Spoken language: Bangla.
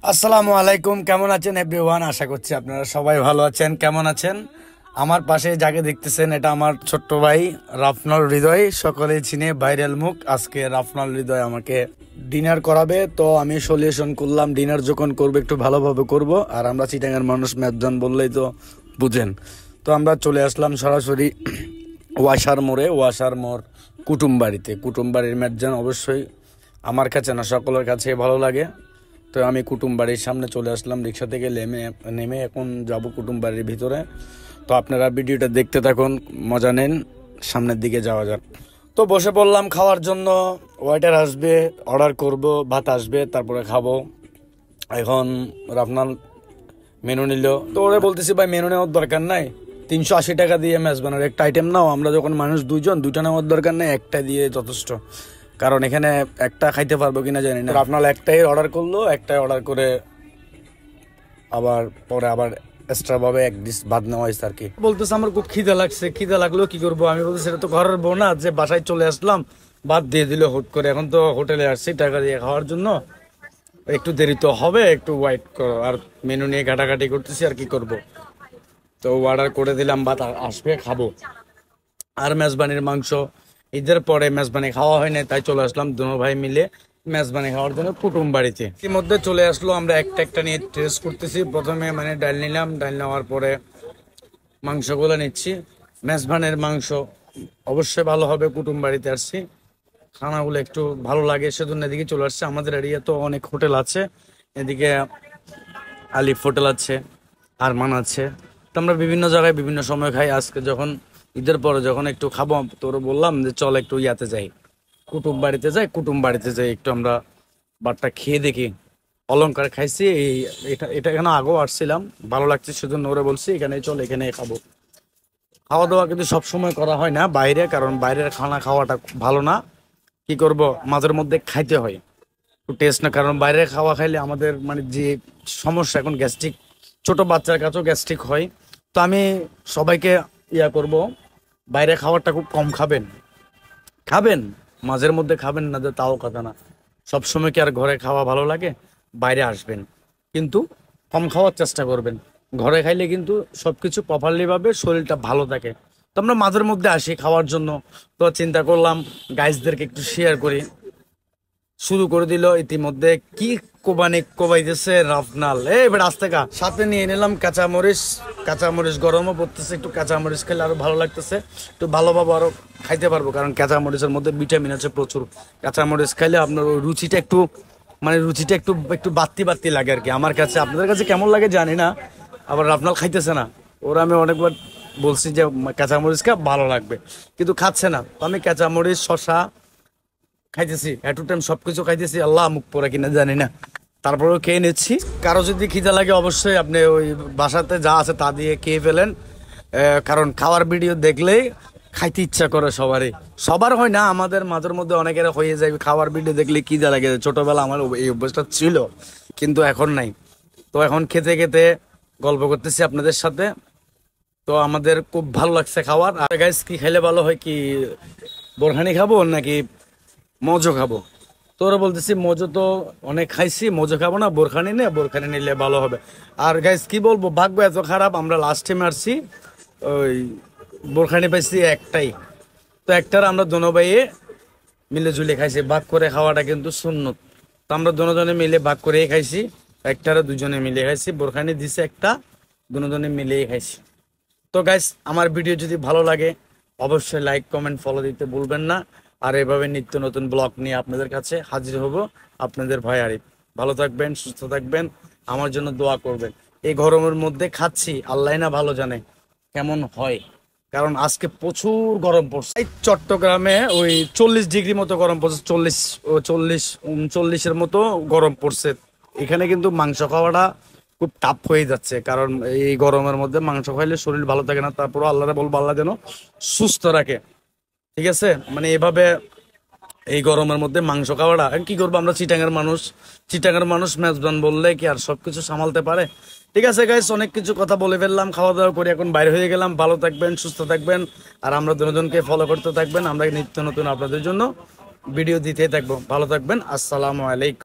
আসসালামু আলাইকুম, কেমন আছেন এভরিওয়ান? আশা করছি আপনারা সবাই ভালো আছেন। কেমন আছেন? আমার পাশে যাকে দেখতেছেন এটা আমার ছোট্ট ভাই রাফনাল হৃদয়, সকলেই চিনে ভাইরাল মুখ। আজকে রাফনাল হৃদয় আমাকে ডিনার করাবে, তো আমি সলিউশন করলাম ডিনার যখন করবো একটু ভালোভাবে করব। আর আমরা চিটাঙ্গের মানুষ, ম্যাপজন বললেই তো বুঝেন। তো আমরা চলে আসলাম সরাসরি ওয়াসার মোড় কুটুমবাড়ির ম্যাপজন অবশ্যই আমার কাছে না, সকলের কাছে ভালো লাগে। তো আমি কুটুমবাড়ির সামনে চলে আসলাম, রিক্সা থেকে নেমে এখন যাব কুটুমবাড়ির ভিতরে। তো আপনারা ভিডিওটা দেখতে থাকুন, মজা নেন, সামনের দিকে যাওয়া যাক। তো বসে পড়লাম খাওয়ার জন্য। ওয়েটার আসবে, অর্ডার করব, ভাত আসবে, তারপরে খাবো। এখন আপনার মেনু নিল, তো ওরা বলতেছি ভাই মেনু নেওয়ার দরকার নাই, 380 টাকা দিয়ে মেজবানের একটা আইটেম নাও। আমরা যখন মানুষ দুইজন, দুইটা নেওয়ার দরকার নেই, একটা দিয়ে যথেষ্ট। কারণ এখানে একটা খাইতে পারবো কিনা জানি না। আপনার একটাই অর্ডার করলো, একটাই অর্ডার করে আবার এক্সট্রা ভাবে এক ডিশ ভাত নেওয়া হয়েছে আর কি। বলতেছে আমার খুব খিদে লাগছে, খিদে লাগলো কি করবো? আমি বলতেছি এটা তো ঘরের বউ না যে বাসায় চলে আসলাম, ভাত দিয়ে দিল হুট করে। এখন তো হোটেলে আসছি টাকা দিয়ে খাওয়ার জন্য, একটু দেরি তো হবে, একটু ওয়েট করো। আর মেনু নিয়ে ঘাটাঘাটি করতেছি, আর কি করব। তো অর্ডার করে দিলাম, ভাত আসবে, খাবো। আর মেজবানির মাংস, ঈদের পরে মেজবানি খাওয়া হয় না, তাই চলে আসলাম দুনো ভাই মিলে মেজবানি খাওয়ার জন্য কুটুমবাড়িতে। ইতিমধ্যে চলে আসলো, আমরা একটা একটা নিয়ে টেস্ট করতেছি। প্রথমে মানে ডাল নিলাম, ডাল নেওয়ার পরে মাংসগুলো নিচ্ছি। মেজবানের মাংস অবশ্যই ভালো হবে, কুটুমবাড়িতে আসছি, খানাগুলো একটু ভালো লাগে সেজন্য এদিকে চলে আসছে। আমাদের এরিয়া তো অনেক হোটেল আছে, এদিকে আলিফ হোটেল আছে, আরমান আছে। তো আমরা বিভিন্ন জায়গায় বিভিন্ন সময় খাই। আজকে যখন ঈদের পরে যখন একটু খাবো, তোর বললাম যে চল একটু ইয়াতে যাই, কুটুম বাড়িতে যাই একটু আমরা বারটা খেয়ে দেখি। অলংকার খাইছি, এটা এখানে আগেও আসছিলাম, ভালো লাগছে সেজন্য ওরা বলছি এখানে চল, এখানে খাবো। খাওয়া দাওয়া কিন্তু সবসময় করা হয় না বাইরে, কারণ বাইরের খানা খাওয়াটা ভালো না। কি করব, মাঝের মধ্যে খাইতে হয় একটু টেস্ট না, কারণ বাইরে খাওয়া খাইলে আমাদের মানে যে সমস্যা, এখন গ্যাস্ট্রিক, ছোট বাচ্চার কাছেও গ্যাস্ট্রিক হয়। তো আমি সবাইকে করব, বাইরে খাবারটা খুব কম খাবেন, খাবেন মাঝের মধ্যে খাবেন না যে তাও কথা না। সবসময় কি আর ঘরে খাওয়া ভালো লাগে? বাইরে আসবেন কিন্তু কম খাওয়ার চেষ্টা করবেন। ঘরে খাইলে কিন্তু সবকিছু প্রপারলি ভাবে শরীরটা ভালো থাকে। তো আমরা মাঝের মধ্যে আসি খাওয়ার জন্য, তো চিন্তা করলাম গাইজদেরকে একটু শেয়ার করি। শুরু করে দিল ইতিমধ্যে, কি কোবাইতেছে রাফনাল। এবার আজ থেকে সাথে নিয়ে নিলাম কাঁচামরিচ গরমও পড়তেছে, একটু কাঁচামরিচ খেলে আরো ভালো লাগতেছে, একটু ভালোভাবে আরো খাইতে পারবো, কারণ কাঁচামরিচের মধ্যে ভিটামিন আছে প্রচুর। কাঁচামরিচ খাইলে আপনার ওই রুচিটা একটু মানে রুচিটা একটু একটু বাড়তি লাগে আর কি আমার কাছে। আপনাদের কাছে কেমন লাগে জানি না। আবার রাফনাল খাইতেছে না, ওরা আমি অনেকবার বলছি যে কাঁচামরিচ খা, ভালো লাগবে, কিন্তু খাচ্ছে না। তো আমি কাঁচামরিচ, শশা খাইতেছি, এট টাইম সবকিছু খাইতেছি, আল্লাহ মুখ পড়ে কিনা জানি না, তারপরেও খেয়ে নিচ্ছি। কারো যদি খিদে লাগে অবশ্যই আপনি ওই বাসাতে যা আছে তা দিয়ে খেয়ে ফেলেন, কারণ খাওয়ার ভিডিও দেখলেই খাইতে ইচ্ছা করে সবার হয় না, আমাদের মাঝের মধ্যে অনেকের হয়ে যায় খাওয়ার ভিডিও দেখলে খিদে লাগে। ছোটবেলা আমার এই অভ্যাসটা ছিল, কিন্তু এখন নাই। তো এখন খেতে খেতে গল্প করতেছি আপনাদের সাথে। তো আমাদের খুব ভালো লাগছে খাওয়ার। আর গাইস, কি খাইলে ভালো হয়, কি বোরহানি খাবো নাকি মজো খাবো? তোরা বলতেছি মজো তো অনেক খাইছি, মজো খাবো না, বোরখানি নিলে ভালো হবে। আর গাইস কি বলবো, ভাগ্য এত খারাপ, আমরা লাস্ট টাইম আসছি, ওই বোরখানি পাইছি একটাই। তো একটার আমরা দোনো ভাইয়ে মিলে ঝুলে খাইছি, ভাগ করে খাওয়াটা কিন্তু সুন্নত। তো আমরা দুজনে মিলে ভাগ করেই খাইছি, একটারা দুজনে মিলে খাইছি। বোরখানি দিছে একটা, দুজনে মিলেই খাইছি। তো গাইস, আমার ভিডিও যদি ভালো লাগে অবশ্যই লাইক, কমেন্ট, ফলো দিতে ভুলবেন না। আর এভাবে নিত্য নতুন ব্লগ নিয়ে আপনাদের কাছে হাজির হব, আপনাদের ভাই আরিফ। ভালো থাকবেন, সুস্থ থাকবেন, আমার জন্য দোয়া করবেন। এই গরমের মধ্যে খাচ্ছি, আল্লাহ না ভালো জানে কেমন হয়, কারণ আজকে প্রচুর গরম পড়ছে। এই চট্টগ্রামে ওই 40 ডিগ্রি মতো গরম পড়ছে, 40-39 মতো গরম পড়ছে। এখানে কিন্তু মাংস খাওয়াটা খুব টাফ হয়ে যাচ্ছে, কারণ এই গরমের মধ্যে মাংস খাইলে শরীর ভালো থাকে না। তারপরও আল্লাহরে বলবো আল্লাহ যেন সুস্থ রাখে, ঠিক আছে? মানে এভাবে এই গরমের মধ্যে মাংস খাওয়াটা কি করবো, আমরা চিটাঙ্গের মানুষ মেজবান বললে কি আর সবকিছু সামালতে পারে? ঠিক আছে গাইস, অনেক কিছু কথা বলে ফেললাম, খাওয়া দাওয়া করে এখন বাইরে হয়ে গেলাম। ভালো থাকবেন, সুস্থ থাকবেন, আর আমরা দুজনকে ফলো করতে থাকবেন। আমরা নিত্য নতুন আপনাদের জন্য ভিডিও দিতে থাকবো। ভালো থাকবেন, আসসালামু আলাইকুম।